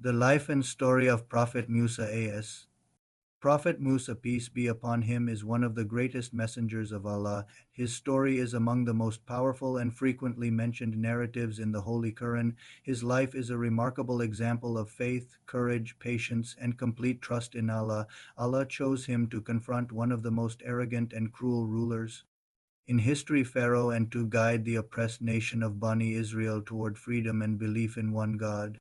The life and story of Prophet Musa a.s. Prophet Musa, peace be upon him, is one of the greatest messengers of Allah. His story is among the most powerful and frequently mentioned narratives in the Holy Quran. His life is a remarkable example of faith, courage, patience, and complete trust in Allah. Allah chose him to confront one of the most arrogant and cruel rulers in history, Pharaoh, and to guide the oppressed nation of Bani Israel toward freedom and belief in one God.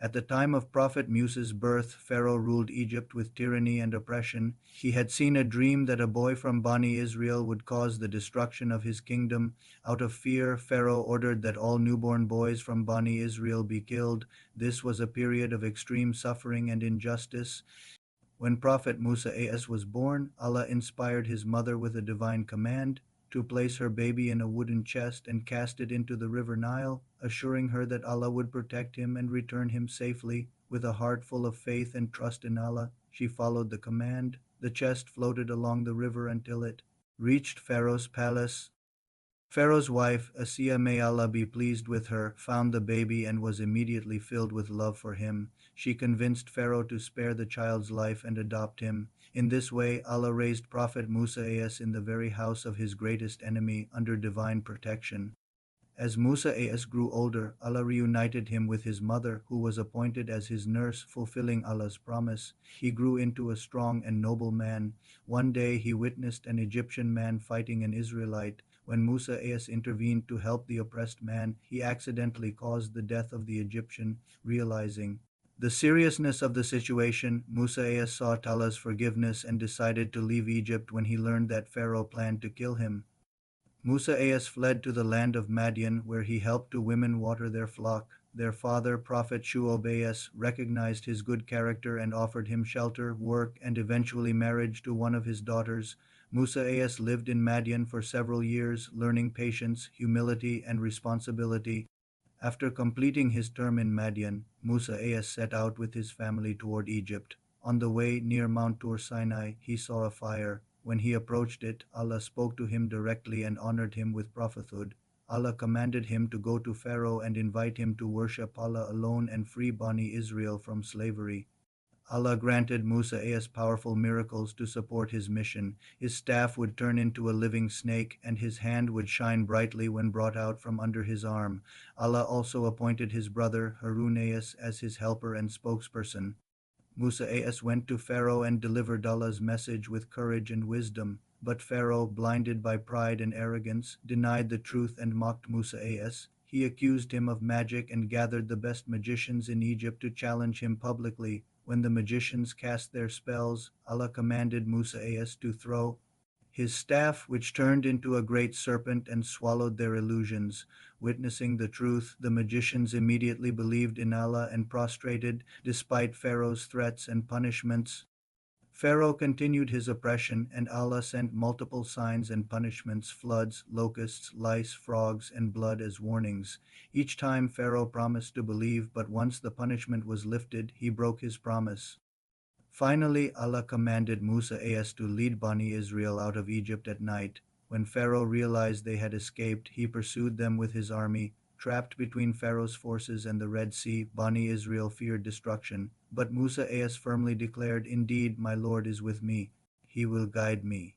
At the time of Prophet Musa's birth, Pharaoh ruled Egypt with tyranny and oppression. He had seen a dream that a boy from Bani Israel would cause the destruction of his kingdom. Out of fear, Pharaoh ordered that all newborn boys from Bani Israel be killed. This was a period of extreme suffering and injustice. When Prophet Musa a.s. was born, Allah inspired his mother with a divine command to place her baby in a wooden chest and cast it into the river Nile, assuring her that Allah would protect him and return him safely. With a heart full of faith and trust in Allah, she followed the command. The chest floated along the river until it reached Pharaoh's palace. Pharaoh's wife, Asiya, may Allah be pleased with her, found the baby and was immediately filled with love for him. She convinced Pharaoh to spare the child's life and adopt him. In this way, Allah raised Prophet Musa a.s. in the very house of his greatest enemy under divine protection. As Musa a.s. grew older, Allah reunited him with his mother, who was appointed as his nurse, fulfilling Allah's promise. He grew into a strong and noble man. One day he witnessed an Egyptian man fighting an Israelite. When Musa a.s. intervened to help the oppressed man, he accidentally caused the death of the Egyptian. Realizing the seriousness of the situation, Musa a.s. sought Allah's forgiveness and decided to leave Egypt when he learned that Pharaoh planned to kill him. Musa a.s. fled to the land of Madian, where he helped two women water their flock. Their father, Prophet Shu'aib a.s., recognized his good character and offered him shelter, work, and eventually marriage to one of his daughters. Musa a.s. lived in Madian for several years, learning patience, humility, and responsibility. After completing his term in Madian, Musa a.s. set out with his family toward Egypt. On the way near Mount Tur Sinai, he saw a fire. When he approached it, Allah spoke to him directly and honored him with prophethood. Allah commanded him to go to Pharaoh and invite him to worship Allah alone and free Bani Israel from slavery. Allah granted Musa a.s. powerful miracles to support his mission. His staff would turn into a living snake, and his hand would shine brightly when brought out from under his arm. Allah also appointed his brother Harun a.s. as his helper and spokesperson. Musa a.s. went to Pharaoh and delivered Allah's message with courage and wisdom. But Pharaoh, blinded by pride and arrogance, denied the truth and mocked Musa a.s. He accused him of magic and gathered the best magicians in Egypt to challenge him publicly. When the magicians cast their spells, Allah commanded Musa a.s. to throw his staff, which turned into a great serpent and swallowed their illusions. Witnessing the truth, the magicians immediately believed in Allah and prostrated, despite Pharaoh's threats and punishments. Pharaoh continued his oppression, and Allah sent multiple signs and punishments: floods, locusts, lice, frogs, and blood as warnings. Each time Pharaoh promised to believe, but once the punishment was lifted, he broke his promise. Finally, Allah commanded Musa a.s. to lead Bani Israel out of Egypt at night. When Pharaoh realized they had escaped, he pursued them with his army. Trapped between Pharaoh's forces and the Red Sea, Bani Israel feared destruction. But Musa a.s. firmly declared, "Indeed, my Lord is with me. He will guide me."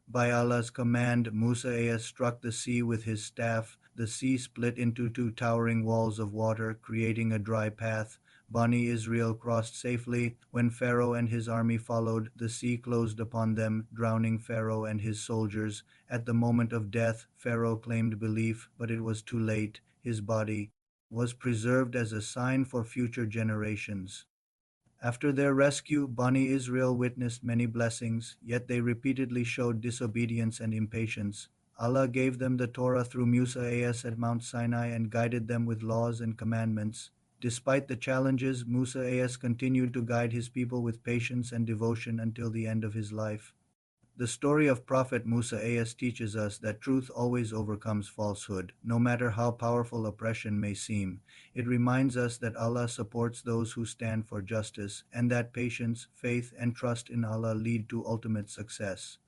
By Allah's command, Musa a.s. struck the sea with his staff. The sea split into two towering walls of water, creating a dry path. Bani Israel crossed safely. When Pharaoh and his army followed, the sea closed upon them, drowning Pharaoh and his soldiers. At the moment of death, Pharaoh claimed belief, but it was too late. His body was preserved as a sign for future generations. After their rescue, Bani Israel witnessed many blessings, yet they repeatedly showed disobedience and impatience. Allah gave them the Torah through Musa a.s. at Mount Sinai and guided them with laws and commandments. Despite the challenges, Musa a.s. continued to guide his people with patience and devotion until the end of his life. The story of Prophet Musa a.s. teaches us that truth always overcomes falsehood, no matter how powerful oppression may seem. It reminds us that Allah supports those who stand for justice, and that patience, faith, and trust in Allah lead to ultimate success.